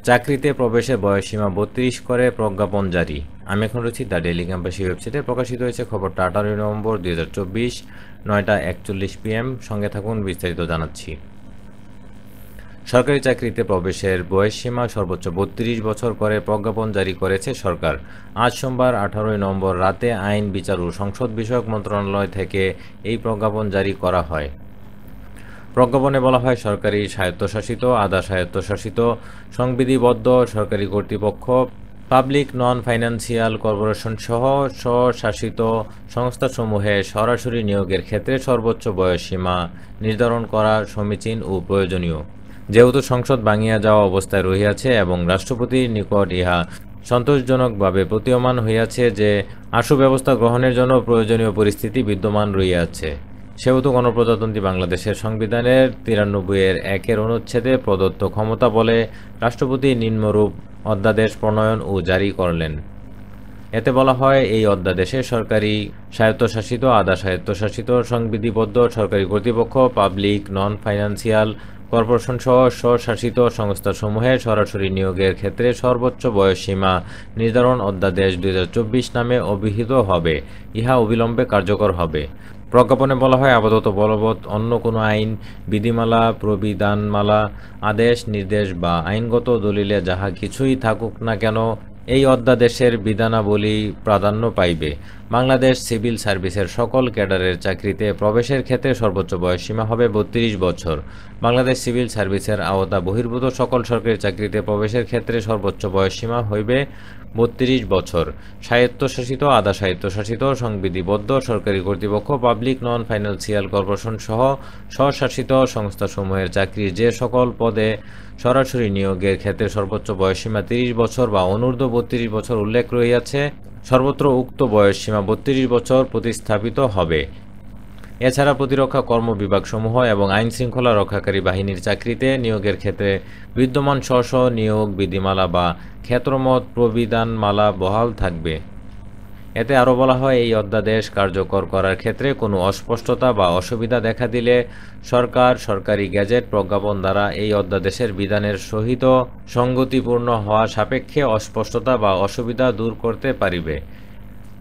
চাকরিতে প্রবেশের বয়সসীমা ৩২ করে প্রজ্ঞাপন জারি। আমি এখন রয়েছি দ্য ডেইলি ক্যাম্পাসী ওয়েবসাইটে। প্রকাশিত হয়েছে খবরটা ১৮ নভেম্বর ২০২৪, ৯টা ৪১ PM। সঙ্গে থাকুন, বিস্তারিত জানাচ্ছি। সরকারি চাকরিতে প্রবেশের বয়সসীমা সর্বোচ্চ ৩২ বছর করে প্রজ্ঞাপন জারি করেছে সরকার। আজ সোমবার ১৮ নভেম্বর রাতে আইন, বিচার ও সংসদ বিষয়ক মন্ত্রণালয় থেকে এই প্রজ্ঞাপন জারি করা হয়। প্রজ্ঞাপনে বলা হয়, সরকারি স্বায়ত্তশাসিত, আধা স্বায়ত্তশাসিত, সংবিধিবদ্ধ সরকারি কর্তৃপক্ষ, পাবলিক নন ফাইন্যান্সিয়াল কর্পোরেশন সহ স্বশাসিত সংস্থাসমূহে সরাসরি নিয়োগের ক্ষেত্রে সর্বোচ্চ বয়সসীমা নির্ধারণ করা সমীচীন ও প্রয়োজনীয়। যেহেতু সংসদ ভাঙিয়া যাওয়া অবস্থায় রহিয়াছে এবং রাষ্ট্রপতির নিকট ইহা সন্তোষজনকভাবে প্রতীয়মান হইয়াছে যে আশু ব্যবস্থা গ্রহণের জন্য প্রয়োজনীয় পরিস্থিতি বিদ্যমান রহিয়াছে, সেহেতু গণপ্রজাতন্ত্রী বাংলাদেশের সংবিধানের ৯৩-১ অনুচ্ছেদে প্রদত্ত ক্ষমতা বলে রাষ্ট্রপতি নিম্নরূপ অধ্যাদেশ প্রণয়ন ও জারি করলেন। এতে বলা হয়, এই অধ্যাদেশে সরকারি স্বায়ত্তশাসিত, আধা স্বায়ত্তশাসিত, সংবিধিবদ্ধ সরকারি কর্তৃপক্ষ, পাবলিক নন ফাইন্যান্সিয়াল কর্পোরেশন সহ স্বশাসিত সংস্থাসমূহে সরাসরি নিয়োগের ক্ষেত্রে সর্বোচ্চ বয়সসীমা নির্ধারণ অধ্যাদেশ ২০২৪ নামে অভিহিত হবে। ইহা অবিলম্বে কার্যকর হবে। প্রজ্ঞাপনে বলা হয়, আপাতত বলবৎ অন্য কোনো আইন, বিধিমালা, প্রবিধানমালা, আদেশ, নির্দেশ বা আইনগত দলিলে যাহা কিছুই থাকুক না কেন, এই অধ্যাদেশের বিধানাবলী প্রাধান্য পাইবে। বাংলাদেশ সিভিল সার্ভিসের সকল ক্যাডারের চাকরিতে প্রবেশের ক্ষেত্রে সর্বোচ্চ বয়সসীমা হবে ৩২ বছর। বাংলাদেশ সিভিল সার্ভিসের আওতা বহির্ভূত সকল সরকারি চাকরিতে প্রবেশের ক্ষেত্রে সর্বোচ্চ বয়সসীমা হইবে ৩২ বছর। স্বায়ত্তশাসিত, আধা স্বায়ত্তশাসিত, সংবিধিবদ্ধ সরকারি কর্তৃপক্ষ, পাবলিক নন ফাইন্যান্সিয়াল কর্পোরেশন সহ স্বশাসিত সংস্থাসমূহের চাকরির যে সকল পদে সরাসরি নিয়োগের ক্ষেত্রে সর্বোচ্চ বয়সসীমা ৩০ বছর বা অনূর্ধ্ব ৩২ বছর উল্লেখ রহিয়াছে, সর্বত্র উক্ত বয়সসীমা ৩২ বছর প্রতিস্থাপিত হবে। এছাড়া প্রতিরক্ষা কর্মবিভাগসমূহ এবং আইনশৃঙ্খলা রক্ষাকারী বাহিনীর চাকরিতে নিয়োগের ক্ষেত্রে বিদ্যমান স্ব নিয়োগ বিধিমালা বা ক্ষেত্রমত প্রবিধানমালা বহাল থাকবে। এতে আরও বলা হয়, এই অধ্যাদেশ কার্যকর করার ক্ষেত্রে কোনো অস্পষ্টতা বা অসুবিধা দেখা দিলে সরকার সরকারি গেজেট প্রজ্ঞাপন দ্বারা এই অধ্যাদেশের বিধানের সহিত সঙ্গতিপূর্ণ হওয়া সাপেক্ষে অস্পষ্টতা বা অসুবিধা দূর করতে পারিবে।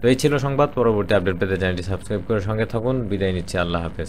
তো এই ছিল সংবাদ। পরবর্তী আপডেট পেতে চ্যানেলটি সাবস্ক্রাইব করে সঙ্গে থাকুন। বিদায় নিচ্ছি। আল্লাহ হাফেজ।